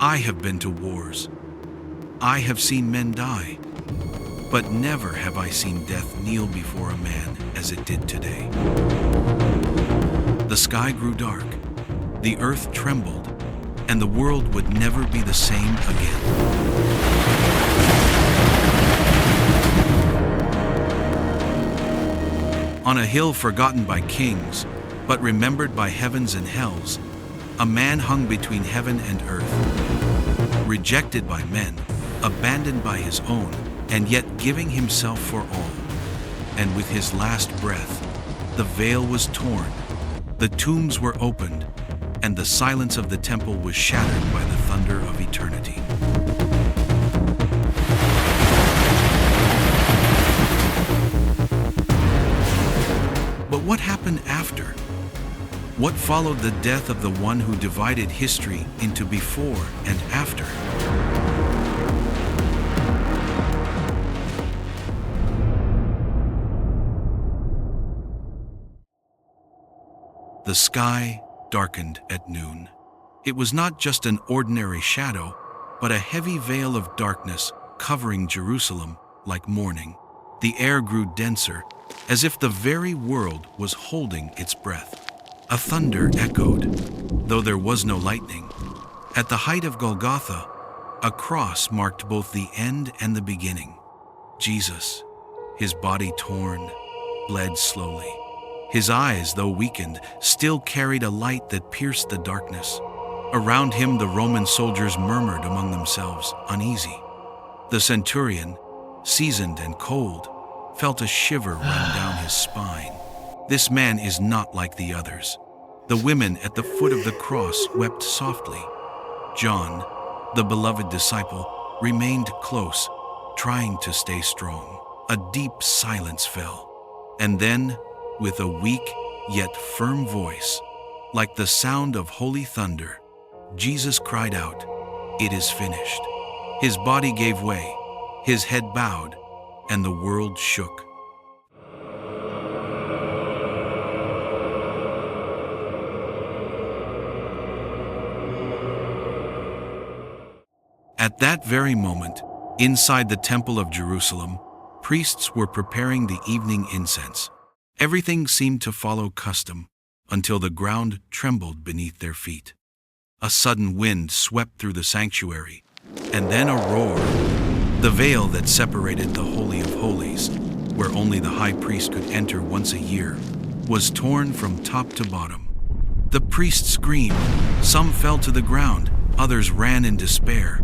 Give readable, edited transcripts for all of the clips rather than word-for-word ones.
I have been to wars. I have seen men die. But never have I seen death kneel before a man as it did today. The sky grew dark, the earth trembled, and the world would never be the same again. On a hill forgotten by kings, but remembered by heavens and hells, a man hung between heaven and earth, rejected by men, abandoned by his own, and yet giving himself for all. And with his last breath, the veil was torn, the tombs were opened, and the silence of the temple was shattered by the thunder of eternity. But what happened after? What followed the death of the one who divided history into before and after? The sky darkened at noon. It was not just an ordinary shadow, but a heavy veil of darkness covering Jerusalem like morning. The air grew denser, as if the very world was holding its breath. A thunder echoed, though there was no lightning. At the height of Golgotha, a cross marked both the end and the beginning. Jesus, his body torn, bled slowly. His eyes, though weakened, still carried a light that pierced the darkness. Around him, the Roman soldiers murmured among themselves, uneasy. The centurion, seasoned and cold, felt a shiver run down his spine. This man is not like the others. The women at the foot of the cross wept softly. John, the beloved disciple, remained close, trying to stay strong. A deep silence fell, and then, with a weak yet firm voice, like the sound of holy thunder, Jesus cried out, "It is finished." His body gave way, his head bowed, and the world shook. At that very moment, inside the Temple of Jerusalem, priests were preparing the evening incense. Everything seemed to follow custom until the ground trembled beneath their feet. A sudden wind swept through the sanctuary, and then a roar. The veil that separated the Holy of Holies, where only the high priest could enter once a year, was torn from top to bottom. The priests screamed, some fell to the ground, others ran in despair.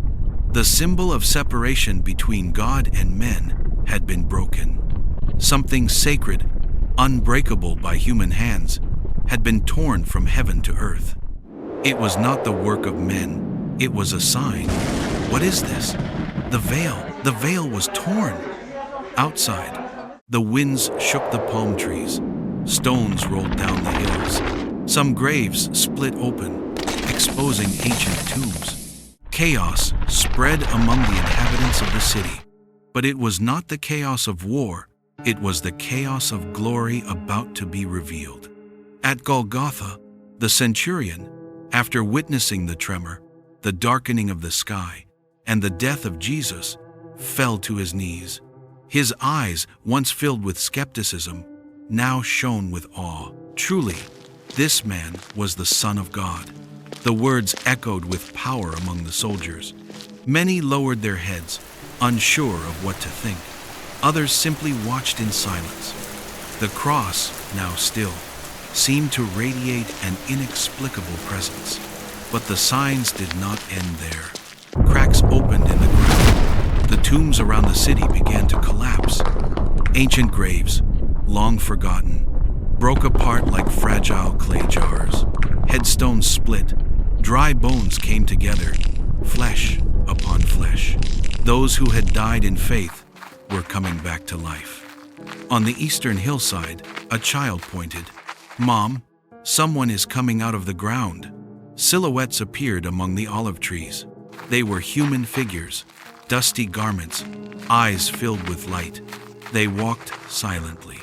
The symbol of separation between God and men had been broken. Something sacred, unbreakable by human hands, had been torn from heaven to earth. It was not the work of men, it was a sign. What is this? The veil was torn. Outside, the winds shook the palm trees. Stones rolled down the hills. Some graves split open, exposing ancient tombs. Chaos spread among the inhabitants of the city. But it was not the chaos of war, it was the chaos of glory about to be revealed. At Golgotha, the centurion, after witnessing the tremor, the darkening of the sky, and the death of Jesus, fell to his knees. His eyes, once filled with skepticism, now shone with awe. Truly, this man was the Son of God. The words echoed with power among the soldiers. Many lowered their heads, unsure of what to think. Others simply watched in silence. The cross, now still, seemed to radiate an inexplicable presence. But the signs did not end there. Cracks opened in the ground. The tombs around the city began to collapse. Ancient graves, long forgotten, broke apart like fragile clay jars. Headstones split. Dry bones came together, flesh upon flesh. Those who had died in faith were coming back to life. On the eastern hillside, a child pointed. "Mom, someone is coming out of the ground." Silhouettes appeared among the olive trees. They were human figures, dusty garments, eyes filled with light. They walked silently,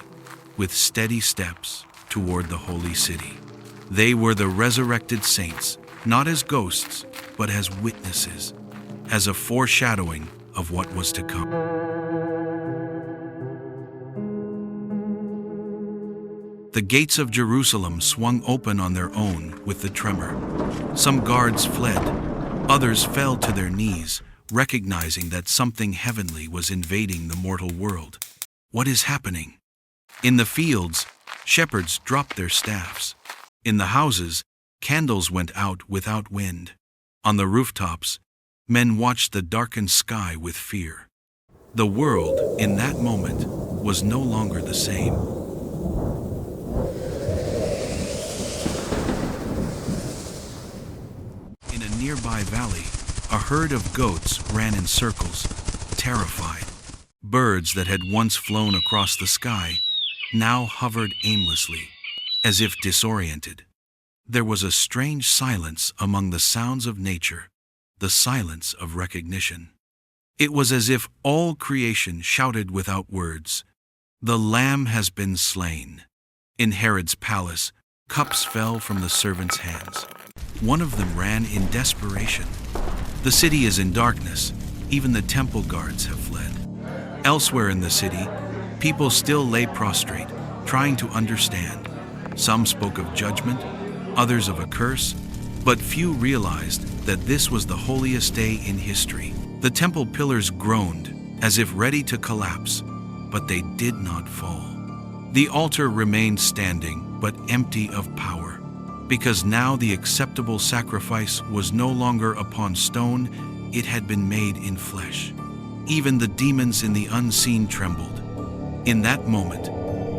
with steady steps, toward the holy city. They were the resurrected saints, not as ghosts, but as witnesses, as a foreshadowing of what was to come. The gates of Jerusalem swung open on their own with the tremor. Some guards fled, others fell to their knees, recognizing that something heavenly was invading the mortal world. What is happening? In the fields, shepherds dropped their staffs. In the houses, candles went out without wind. On the rooftops, men watched the darkened sky with fear. The world, in that moment, was no longer the same. In a nearby valley, a herd of goats ran in circles, terrified. Birds that had once flown across the sky now hovered aimlessly, as if disoriented. There was a strange silence among the sounds of nature, the silence of recognition. It was as if all creation shouted without words, "The Lamb has been slain." In Herod's palace, cups fell from the servants' hands. One of them ran in desperation. The city is in darkness. Even the temple guards have fled. Elsewhere in the city, people still lay prostrate, trying to understand. Some spoke of judgment, others of a curse, but few realized that this was the holiest day in history. The temple pillars groaned, as if ready to collapse, but they did not fall. The altar remained standing, but empty of power, because now the acceptable sacrifice was no longer upon stone, it had been made in flesh. Even the demons in the unseen trembled. In that moment,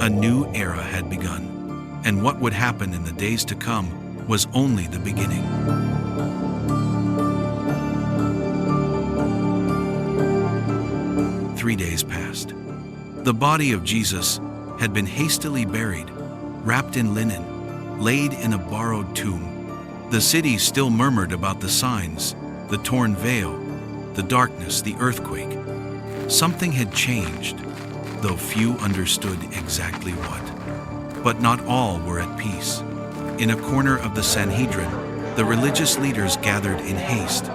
a new era had begun, and what would happen in the days to come was only the beginning. Three days passed. The body of Jesus had been hastily buried, wrapped in linen, laid in a borrowed tomb. The city still murmured about the signs, the torn veil, the darkness, the earthquake. Something had changed, though few understood exactly what. But not all were at peace. In a corner of the Sanhedrin, the religious leaders gathered in haste.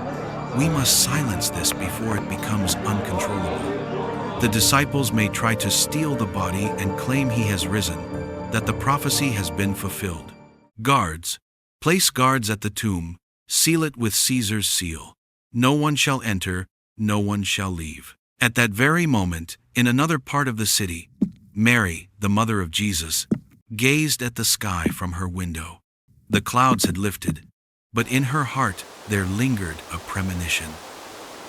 We must silence this before it becomes uncontrollable. The disciples may try to steal the body and claim he has risen, that the prophecy has been fulfilled. Guards, place guards at the tomb, seal it with Caesar's seal. No one shall enter, no one shall leave. At that very moment, in another part of the city, Mary, the mother of Jesus, gazed at the sky from her window. The clouds had lifted, but in her heart there lingered a premonition.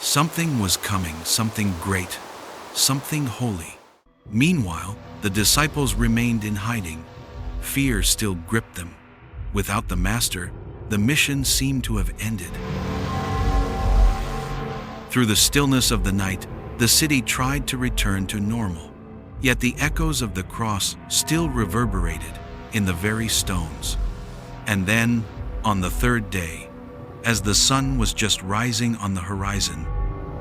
Something was coming, something great, something holy. Meanwhile, the disciples remained in hiding. Fear still gripped them. Without the Master, the mission seemed to have ended. Through the stillness of the night, the city tried to return to normal. Yet the echoes of the cross still reverberated in the very stones. And then, on the third day, as the sun was just rising on the horizon,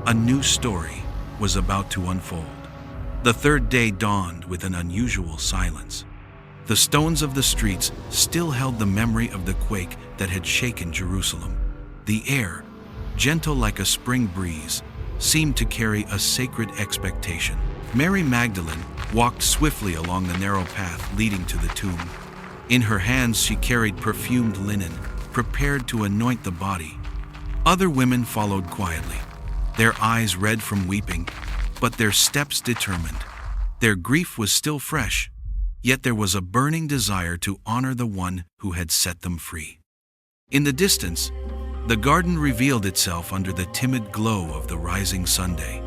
a new story was about to unfold. The third day dawned with an unusual silence. The stones of the streets still held the memory of the quake that had shaken Jerusalem. The air, gentle like a spring breeze, seemed to carry a sacred expectation. Mary Magdalene walked swiftly along the narrow path leading to the tomb. In her hands she carried perfumed linen, prepared to anoint the body. Other women followed quietly, their eyes red from weeping, but their steps determined. Their grief was still fresh, yet there was a burning desire to honor the one who had set them free. In the distance, the garden revealed itself under the timid glow of the rising Sunday.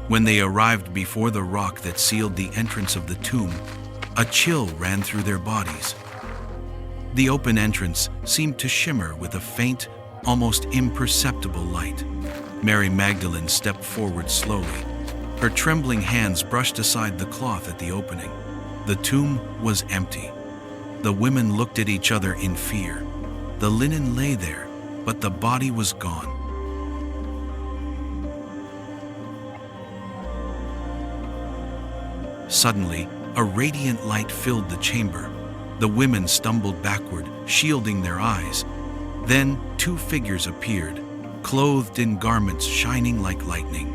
When they arrived before the rock that sealed the entrance of the tomb, a chill ran through their bodies. The open entrance seemed to shimmer with a faint, almost imperceptible light. Mary Magdalene stepped forward slowly. Her trembling hands brushed aside the cloth at the opening. The tomb was empty. The women looked at each other in fear. The linen lay there, but the body was gone. Suddenly, a radiant light filled the chamber. The women stumbled backward, shielding their eyes. Then, two figures appeared, clothed in garments shining like lightning.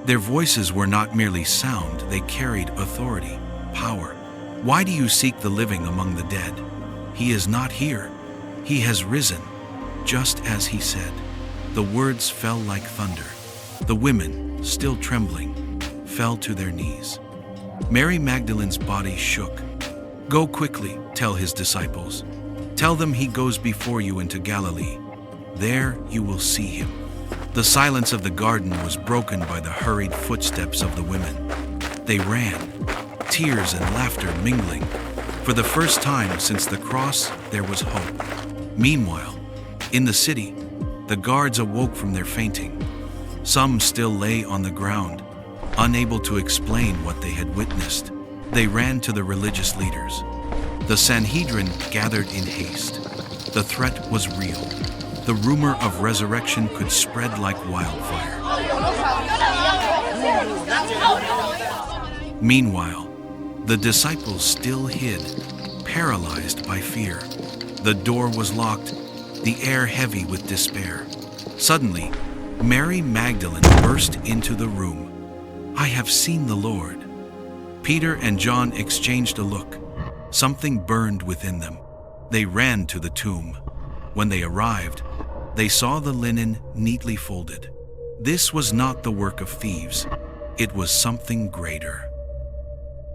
Their voices were not merely sound, they carried authority, power. "Why do you seek the living among the dead? He is not here. He has risen, just as he said." The words fell like thunder. The women, still trembling, fell to their knees. Mary Magdalene's body shook. "Go quickly, tell his disciples. Tell them he goes before you into Galilee. There you will see him." The silence of the garden was broken by the hurried footsteps of the women. They ran, tears and laughter mingling. For the first time since the cross, there was hope. Meanwhile, in the city, the guards awoke from their fainting. Some still lay on the ground, unable to explain what they had witnessed. They ran to the religious leaders. The Sanhedrin gathered in haste. The threat was real. The rumor of resurrection could spread like wildfire. Meanwhile, the disciples still hid, paralyzed by fear. The door was locked, the air heavy with despair. Suddenly, Mary Magdalene burst into the room. "I have seen the Lord." Peter and John exchanged a look. Something burned within them. They ran to the tomb. When they arrived, they saw the linen neatly folded. This was not the work of thieves. It was something greater.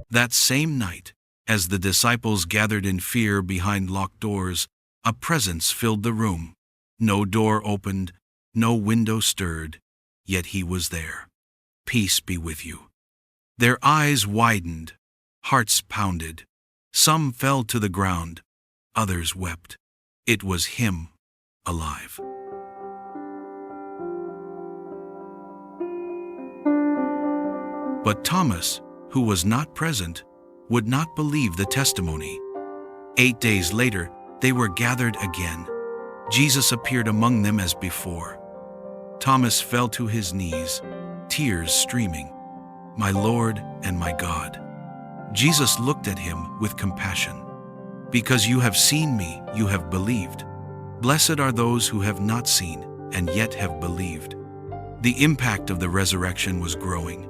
That same night, as the disciples gathered in fear behind locked doors, a presence filled the room. No door opened, no window stirred, yet he was there. "Peace be with you." Their eyes widened, hearts pounded. Some fell to the ground, others wept. It was him, alive. But Thomas, who was not present, would not believe the testimony. 8 days later, they were gathered again. Jesus appeared among them as before. Thomas fell to his knees, tears streaming. "My Lord and my God." Jesus looked at him with compassion. "Because you have seen me, you have believed. Blessed are those who have not seen and yet have believed." The impact of the resurrection was growing.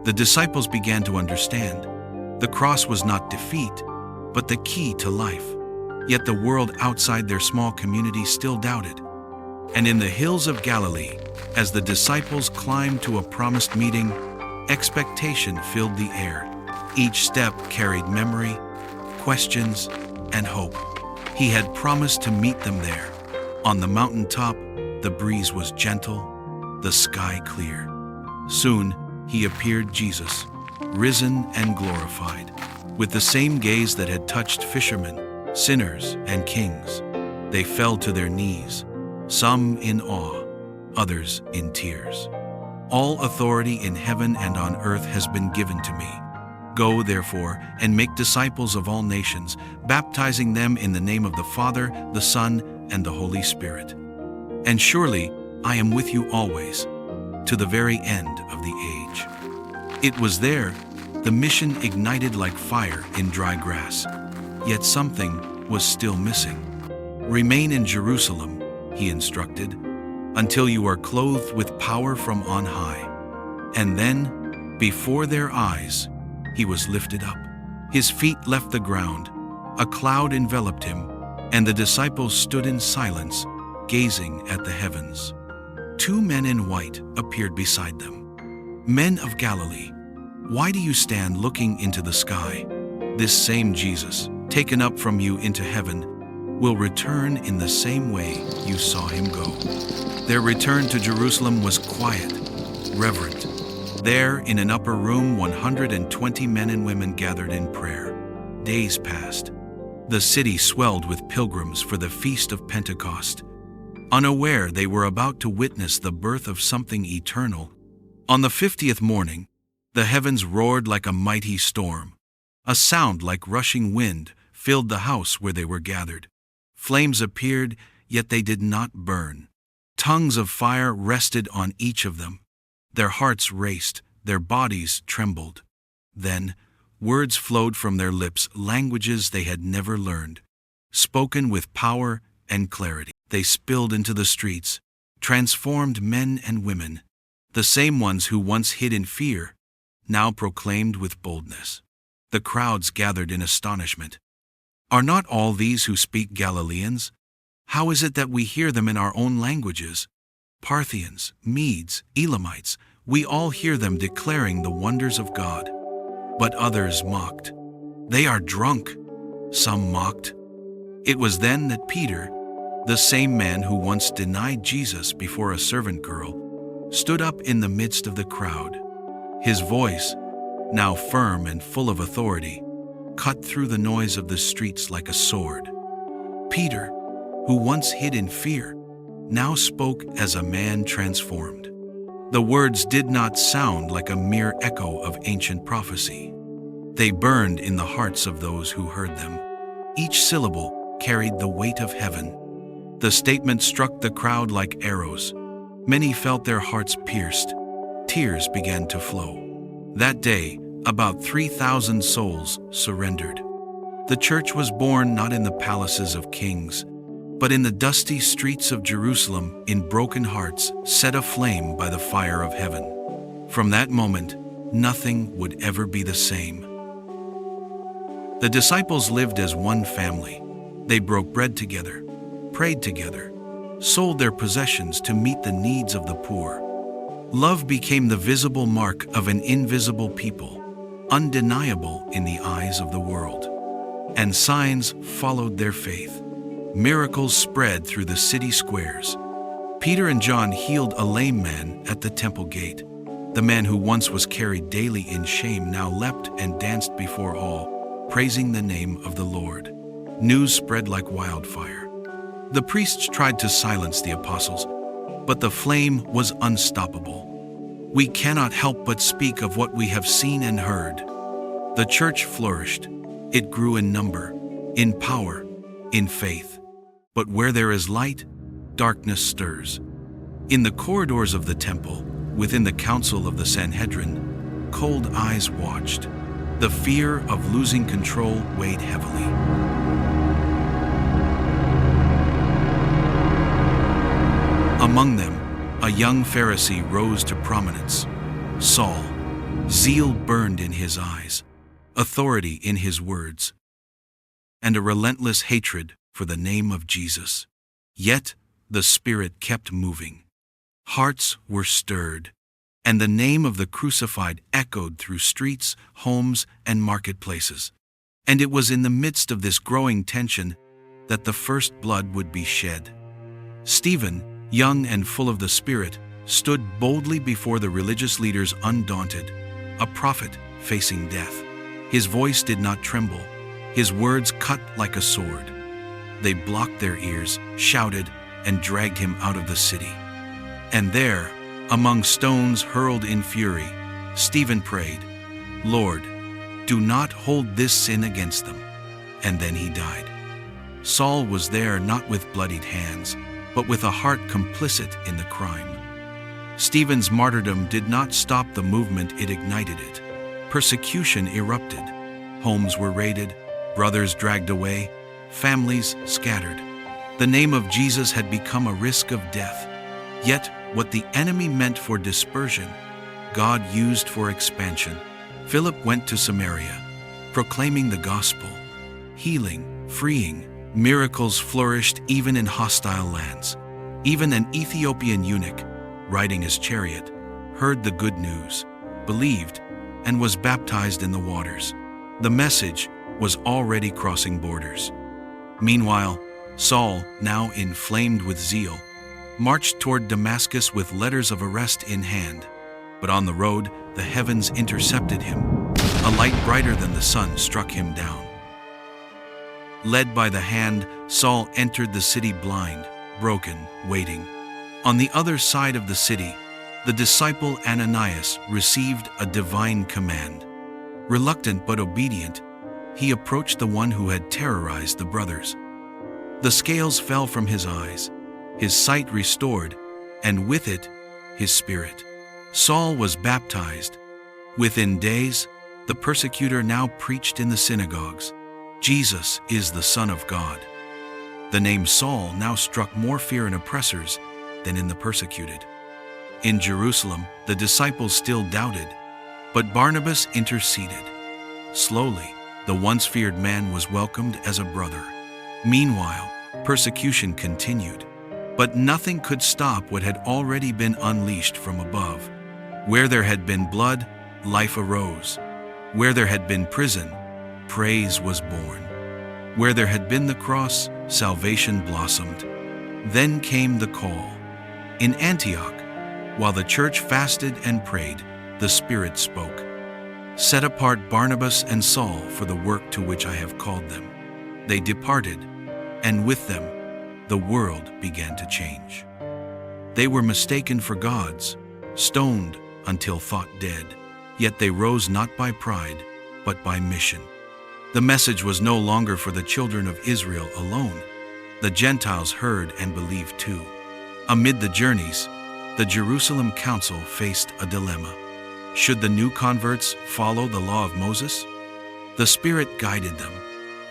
The disciples began to understand. The cross was not defeat, but the key to life. Yet the world outside their small community still doubted. And in the hills of Galilee, as the disciples climbed to a promised meeting, expectation filled the air. Each step carried memory, questions, and hope. He had promised to meet them there. On the mountaintop, the breeze was gentle, the sky clear. Soon, he appeared, Jesus, risen and glorified, with the same gaze that had touched fishermen, sinners, and kings. They fell to their knees, some in awe, others in tears. "All authority in heaven and on earth has been given to me. Go, therefore, and make disciples of all nations, baptizing them in the name of the Father, the Son, and the Holy Spirit. And surely I am with you always, to the very end of the age." It was there, the mission ignited like fire in dry grass. Yet something was still missing. "Remain in Jerusalem," he instructed, "until you are clothed with power from on high." And then, before their eyes, he was lifted up. His feet left the ground, a cloud enveloped him, and the disciples stood in silence, gazing at the heavens. 2 men in white appeared beside them. "Men of Galilee, why do you stand looking into the sky? This same Jesus, taken up from you into heaven, will return in the same way you saw him go." Their return to Jerusalem was quiet, reverent. There, in an upper room, 120 men and women gathered in prayer. Days passed. The city swelled with pilgrims for the feast of Pentecost. Unaware they were about to witness the birth of something eternal. On the 50th morning, the heavens roared like a mighty storm. A sound like rushing wind filled the house where they were gathered. Flames appeared, yet they did not burn. Tongues of fire rested on each of them. Their hearts raced, their bodies trembled. Then, words flowed from their lips, languages they had never learned. Spoken with power and clarity, they spilled into the streets, transformed men and women, the same ones who once hid in fear, now proclaimed with boldness. The crowds gathered in astonishment. Are not all these who speak Galileans? How is it that we hear them in our own languages? Parthians, Medes, Elamites, we all hear them declaring the wonders of God. But others mocked. They are drunk, some mocked. It was then that Peter, the same man who once denied Jesus before a servant girl, stood up in the midst of the crowd. His voice, now firm and full of authority, cut through the noise of the streets like a sword. Peter, who once hid in fear, now spoke as a man transformed. The words did not sound like a mere echo of ancient prophecy. They burned in the hearts of those who heard them. Each syllable carried the weight of heaven. The statement struck the crowd like arrows. Many felt their hearts pierced. Tears began to flow. That day, about 3,000 souls surrendered. The church was born not in the palaces of kings, but in the dusty streets of Jerusalem, in broken hearts set aflame by the fire of heaven. From that moment, nothing would ever be the same. The disciples lived as one family. They broke bread together, prayed together, sold their possessions to meet the needs of the poor. Love became the visible mark of an invisible people, undeniable in the eyes of the world. And signs followed their faith. Miracles spread through the city squares. Peter and John healed a lame man at the temple gate. The man who once was carried daily in shame now leapt and danced before all, praising the name of the Lord. News spread like wildfire. The priests tried to silence the apostles, but the flame was unstoppable. We cannot help but speak of what we have seen and heard. The church flourished. It grew in number, in power, in faith. But where there is light, darkness stirs. In the corridors of the temple, within the council of the Sanhedrin, cold eyes watched. The fear of losing control weighed heavily. Among them, a young Pharisee rose to prominence. Saul. Zeal burned in his eyes, authority in his words, and a relentless hatred for the name of Jesus. Yet the Spirit kept moving. Hearts were stirred, and the name of the crucified echoed through streets, homes, and marketplaces. And it was in the midst of this growing tension that the first blood would be shed. Stephen, young and full of the Spirit, stood boldly before the religious leaders undaunted, a prophet facing death. His voice did not tremble. His words cut like a sword. They blocked their ears, shouted, and dragged him out of the city. And there, among stones hurled in fury, Stephen prayed, "Lord, do not hold this sin against them." And then he died. Saul was there not with bloodied hands, but with a heart complicit in the crime. Stephen's martyrdom did not stop the movement, it ignited it. Persecution erupted. Homes were raided, brothers dragged away, families scattered. The name of Jesus had become a risk of death. Yet, what the enemy meant for dispersion, God used for expansion. Philip went to Samaria, proclaiming the gospel. Healing, freeing, miracles flourished even in hostile lands. Even an Ethiopian eunuch, riding his chariot, heard the good news, believed, and was baptized in the waters. The message was already crossing borders. Meanwhile, Saul, now inflamed with zeal, marched toward Damascus with letters of arrest in hand. But on the road, the heavens intercepted him. A light brighter than the sun struck him down. Led by the hand, Saul entered the city blind, broken, waiting. On the other side of the city, the disciple Ananias received a divine command. Reluctant but obedient, he approached the one who had terrorized the brothers. The scales fell from his eyes, his sight restored, and with it, his spirit. Saul was baptized. Within days, the persecutor now preached in the synagogues, "Jesus is the Son of God." The name Saul now struck more fear in oppressors than in the persecuted. In Jerusalem, the disciples still doubted, but Barnabas interceded. Slowly, the once feared man was welcomed as a brother. Meanwhile, persecution continued, but nothing could stop what had already been unleashed from above. Where there had been blood, life arose. Where there had been prison, praise was born. Where there had been the cross, salvation blossomed. Then came the call. In Antioch, while the church fasted and prayed, the Spirit spoke. Set apart Barnabas and Saul for the work to which I have called them. They departed, and with them, the world began to change. They were mistaken for gods, stoned until thought dead, yet they rose not by pride, but by mission. The message was no longer for the children of Israel alone. The Gentiles heard and believed too. Amid the journeys, the Jerusalem Council faced a dilemma. Should the new converts follow the law of Moses? The Spirit guided them,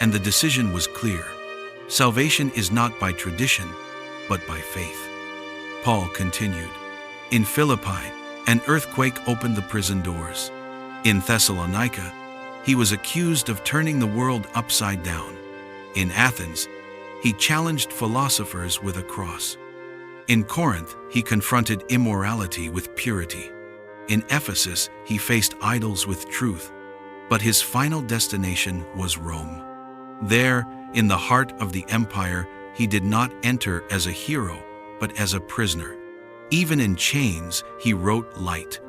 and the decision was clear. Salvation is not by tradition, but by faith. Paul continued. In Philippi, an earthquake opened the prison doors. In Thessalonica, he was accused of turning the world upside down. In Athens, he challenged philosophers with a cross. In Corinth, he confronted immorality with purity. In Ephesus, he faced idols with truth, but his final destination was Rome. There, in the heart of the empire, he did not enter as a hero, but as a prisoner. Even in chains, he wrote light.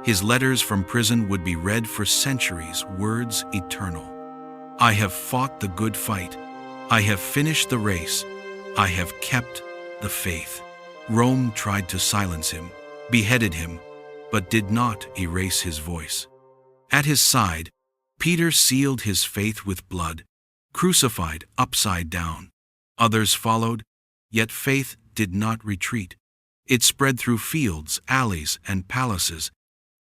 His letters from prison would be read for centuries, words eternal. I have fought the good fight. I have finished the race. I have kept the faith. Rome tried to silence him, beheaded him, but did not erase his voice. At his side, Peter sealed his faith with blood, crucified upside down. Others followed, yet faith did not retreat. It spread through fields, alleys, and palaces.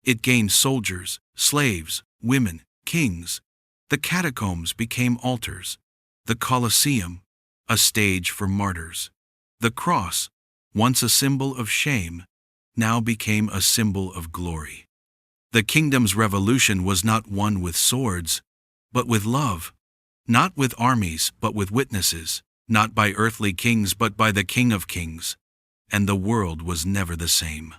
It gained soldiers, slaves, women, kings. The catacombs became altars. The Colosseum, a stage for martyrs. The cross, once a symbol of shame, now became a symbol of glory. The kingdom's revolution was not won with swords, but with love. Not with armies, but with witnesses. Not by earthly kings, but by the King of Kings. And the world was never the same.